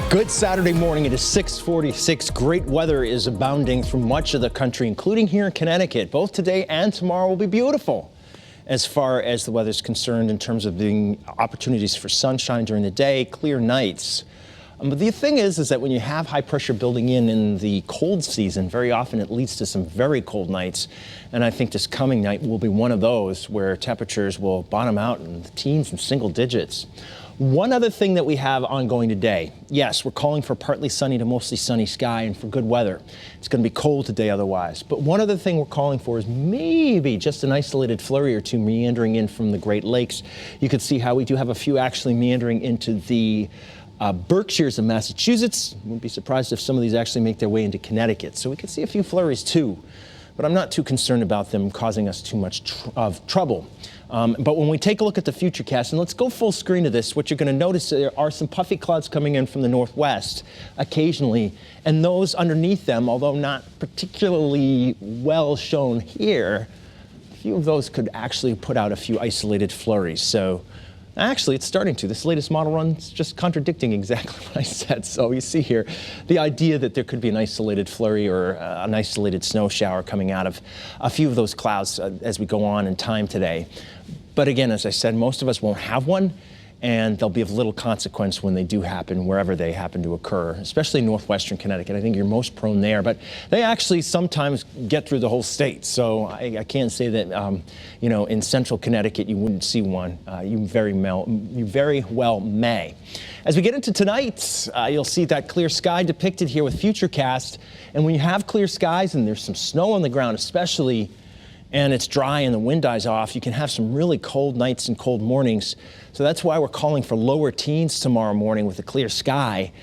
Good Saturday morning. It is 6:46. Great weather is abounding through much of the country, including here in Connecticut. Both today and tomorrow will be beautiful as far as the weather is concerned in terms of being opportunities for sunshine during the day, clear nights. But the thing is that when you have high pressure building in the cold season, very often it leads to some very cold nights. And I think this coming night will be one of those where temperatures will bottom out in the teens and single digits. One other thing that we have ongoing today, yes, we're calling for partly sunny to mostly sunny sky and for good weather. It's going to be cold today otherwise. But one other thing we're calling for is maybe just an isolated flurry or two meandering in from the Great Lakes. You can see how we do have a few actually meandering into the Berkshires of Massachusetts. Wouldn't be surprised if some of these actually make their way into Connecticut. So we could see a few flurries too. But I'm not too concerned about them causing us too much trouble. But when we take a look at the futurecast, and let's go full screen to this, what you're going to notice there are some puffy clouds coming in from the northwest occasionally, and those underneath them, although not particularly well shown here, a few of those could actually put out a few isolated flurries. So actually, it's starting to. This latest model run's just contradicting exactly what I said. So you see here the idea that there could be an isolated flurry or an isolated snow shower coming out of a few of those clouds as we go on in time today. But again, as I said, most of us won't have one, and they'll be of little consequence when they do happen, wherever they happen to occur, especially in northwestern Connecticut. I think you're most prone there, but they actually sometimes get through the whole state. So I can't say that, you know, in central Connecticut you wouldn't see one. You very well may. As we get into tonight, you'll see that clear sky depicted here with Futurecast. And when you have clear skies and there's some snow on the ground especially, and it's dry and the wind dies off, you can have some really cold nights and cold mornings. So that's why we're calling for lower teens tomorrow morning with a clear sky.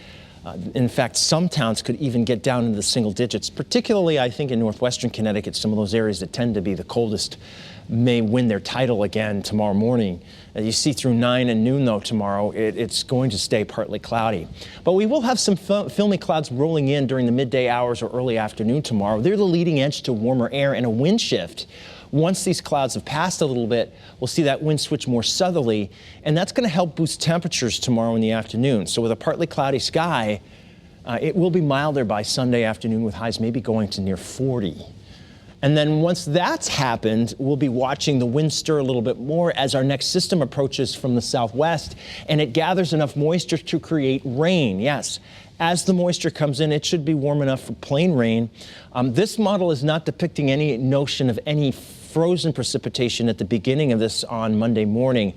In fact, some towns could even get down into the single digits, particularly I think in northwestern Connecticut. Some of those areas that tend to be the coldest may win their title again tomorrow morning. You see through 9 and noon though tomorrow, it's going to stay partly cloudy. But we will have some filmy clouds rolling in during the midday hours or early afternoon tomorrow. They're the leading edge to warmer air and a wind shift. Once these clouds have passed a little bit, we'll see that wind switch more southerly, and that's going to help boost temperatures tomorrow in the afternoon. So with a partly cloudy sky, it will be milder by Sunday afternoon with highs maybe going to near 40. And then once that's happened, we'll be watching the wind stir a little bit more as our next system approaches from the southwest and it gathers enough moisture to create rain. Yes, as the moisture comes in, it should be warm enough for plain rain. This model is not depicting any notion of any frozen precipitation at the beginning of this on Monday morning.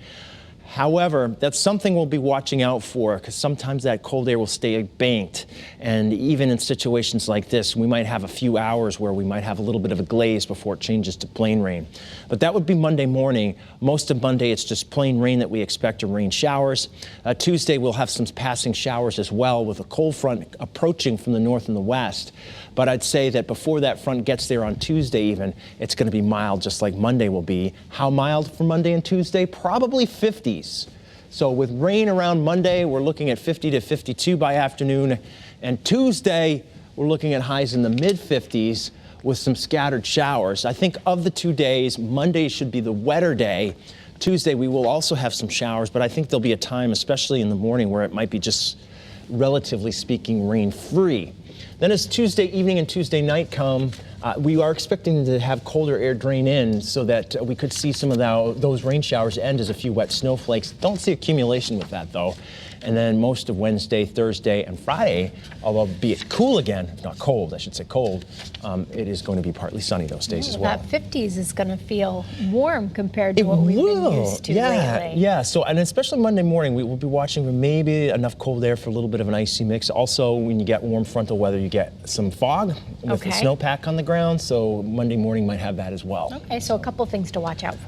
However, that's something we'll be watching out for because sometimes that cold air will stay banked. And even in situations like this, we might have a few hours where we might have a little bit of a glaze before it changes to plain rain. But that would be Monday morning. Most of Monday, it's just plain rain that we expect to rain showers. Tuesday, we'll have some passing showers as well with a cold front approaching from the north and the west. But I'd say that before that front gets there on Tuesday even, it's going to be mild just like Monday will be. How mild for Monday and Tuesday? Probably 50s. So with rain around Monday, we're looking at 50 to 52 by afternoon. And Tuesday, we're looking at highs in the mid-50s with some scattered showers. I think of the 2 days, Monday should be the wetter day. Tuesday, we will also have some showers, but I think there'll be a time, especially in the morning, where it might be just, relatively speaking, rain-free. Then as Tuesday evening and Tuesday night come, we are expecting to have colder air drain in so that we could see some of those rain showers end as a few wet snowflakes. Don't see accumulation with that though. And then most of Wednesday, Thursday, and Friday, although be it cool again, not cold, I should say cold, it is going to be partly sunny those days as well. That 50s is going to feel warm compared to what we've been used to lately. Yeah, so, and especially Monday morning, we will be watching for maybe enough cold air for a little bit of an icy mix. Also, when you get warm frontal weather, you get some fog with the snowpack on the ground, so Monday morning might have that as well. Okay, so a couple things to watch out for.